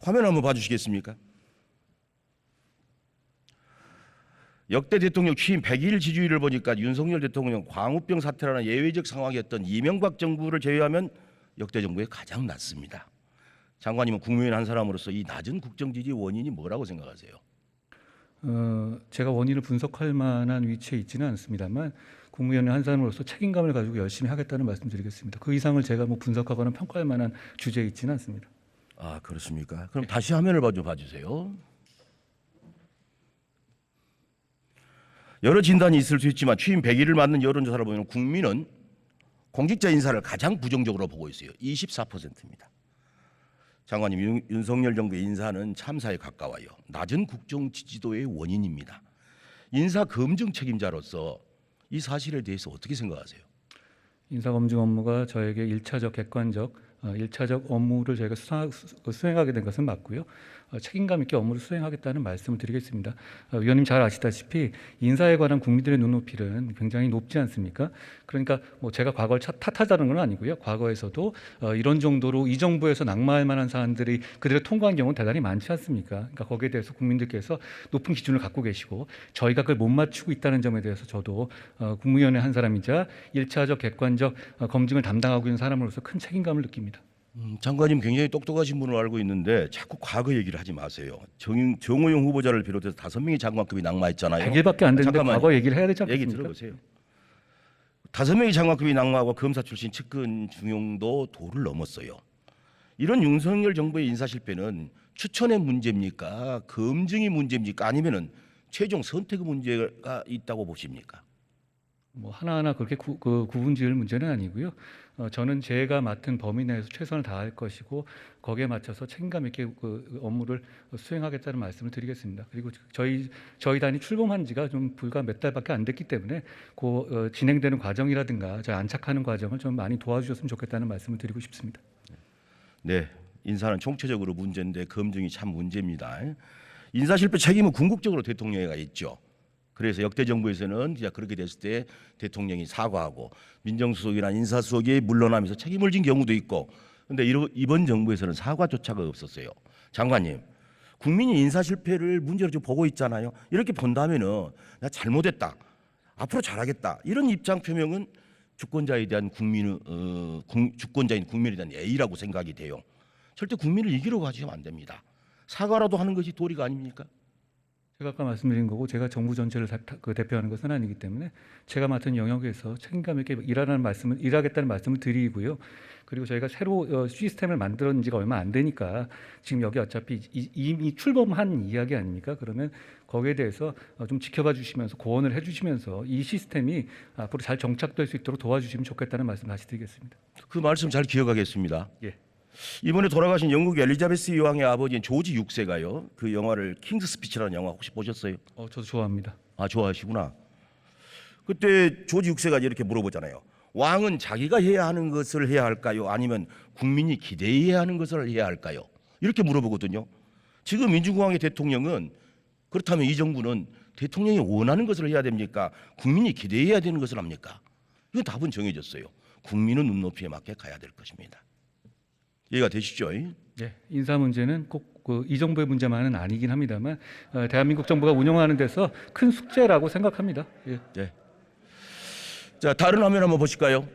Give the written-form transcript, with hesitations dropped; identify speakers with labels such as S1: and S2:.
S1: 화면 한번 봐주시겠습니까? 역대 대통령 취임 100일 지지율을 보니까 윤석열 대통령 광우병 사태라는 예외적 상황이었던 이명박 정부를 제외하면 역대 정부에 가장 낮습니다. 장관님은 국무위원 한 사람으로서 이 낮은 국정 지지 원인이 뭐라고 생각하세요?
S2: 제가 원인을 분석할 만한 위치에 있지는 않습니다만 국무위원회 한 사람으로서 책임감을 가지고 열심히 하겠다는 말씀드리겠습니다. 그 이상을 제가 뭐 분석하거나 평가할 만한 주제에 있지는 않습니다.
S1: 아, 그렇습니까? 그럼 다시 화면을 봐주세요. 여러 진단이 있을 수 있지만 취임 100일을 맞는 여론조사를 보면 국민은 공직자 인사를 가장 부정적으로 보고 있어요. 24%입니다. 장관님, 윤석열 정부의 인사는 참사에 가까워요. 낮은 국정 지지도의 원인입니다. 인사 검증 책임자로서 이 사실에 대해서 어떻게 생각하세요?
S2: 인사 검증 업무가 저에게 일차적 객관적 일차적 업무를 저희가 수행하게 된 것은 맞고요. 책임감 있게 업무를 수행하겠다는 말씀을 드리겠습니다. 위원님 잘 아시다시피 인사에 관한 국민들의 눈높이는 굉장히 높지 않습니까? 그러니까 뭐 제가 과거를 탓하자는 건 아니고요. 과거에서도 이런 정도로 이 정부에서 낙마할 만한 사안들이 그대로 통과한 경우는 대단히 많지 않습니까? 그러니까 거기에 대해서 국민들께서 높은 기준을 갖고 계시고 저희가 그걸 못 맞추고 있다는 점에 대해서 저도 국무위원회 한 사람이자 일차적 객관적 검증을 담당하고 있는 사람으로서 큰 책임감을 느낍니다.
S1: 장관님 굉장히 똑똑하신 분으로 알고 있는데 자꾸 과거 얘기를 하지 마세요. 정호영 후보자를 비롯해서 5명의 장관급이 낙마했잖아요.
S2: 100일밖에 안 됐는데
S1: 잠깐만요.
S2: 과거 얘기를 해야 되지 않겠습니까?
S1: 얘기 들어보세요. 5명의 장관급이 낙마하고 검사 출신 측근 중용도 도를 넘었어요. 이런 윤석열 정부의 인사 실패는 추천의 문제입니까? 검증이 문제입니까? 아니면은 최종 선택의 문제가 있다고 보십니까?
S2: 뭐 하나하나 그렇게 구분지을 문제는 아니고요. 저는 제가 맡은 범위 내에서 최선을 다할 것이고 거기에 맞춰서 책임감 있게 그 업무를 수행하겠다는 말씀을 드리겠습니다. 그리고 저희 단이 출범한 지가 좀 불과 몇 달밖에 안 됐기 때문에 진행되는 과정이라든가 저희 안착하는 과정을 좀 많이 도와주셨으면 좋겠다는 말씀을 드리고 싶습니다.
S1: 네, 인사는 총체적으로 문제인데 검증이 참 문제입니다. 인사 실패 책임은 궁극적으로 대통령에게 있죠. 그래서 역대 정부에서는 진짜 그렇게 됐을 때 대통령이 사과하고 민정수석이나 인사수석이 물러나면서 책임을 진 경우도 있고, 그런데 이번 정부에서는 사과조차가 없었어요. 장관님, 국민이 인사 실패를 문제로 좀 보고 있잖아요. 이렇게 본다면은 나 잘못했다, 앞으로 잘하겠다, 이런 입장 표명은 주권자에 대한 주권자인 국민에 대한 예의라고 생각이 돼요. 절대 국민을 이기려고 하시면 안 됩니다. 사과라도 하는 것이 도리가 아닙니까?
S2: 제가 아까 말씀드린 거고 제가 정부 전체를 대표하는 것은 아니기 때문에 제가 맡은 영역에서 책임감 있게 일하겠다는 말씀을 드리고요. 그리고 저희가 새로 시스템을 만들었는 지가 얼마 안 되니까 지금 여기 어차피 이미 출범한 이야기 아닙니까? 그러면 거기에 대해서 좀 지켜봐 주시면서 고언을 해주시면서 이 시스템이 앞으로 잘 정착될 수 있도록 도와주시면 좋겠다는 말씀 다시 드리겠습니다.
S1: 그 말씀 잘 기억하겠습니다.
S2: 예.
S1: 이번에 돌아가신 영국 엘리자베스 여왕의 아버지인 조지 6세가요. 그 영화를 킹스 스피치라는 영화 혹시 보셨어요?
S2: 저도 좋아합니다.
S1: 아, 좋아하시구나. 그때 조지 6세가 이렇게 물어보잖아요. 왕은 자기가 해야 하는 것을 해야 할까요? 아니면 국민이 기대해야 하는 것을 해야 할까요? 이렇게 물어보거든요. 지금 민주공화국의 대통령은 그렇다면 이 정부는 대통령이 원하는 것을 해야 됩니까? 국민이 기대해야 되는 것을 합니까? 이건 답은 정해졌어요. 국민의 눈높이에 맞게 가야 될 것입니다. 이해가 되시죠?
S2: 네, 인사 문제는 꼭 이 정부의 문제만은 아니긴 합니다만 대한민국 정부가 운영하는 데서 큰 숙제라고 생각합니다. 예.
S1: 네. 자, 다른 화면 한번 보실까요?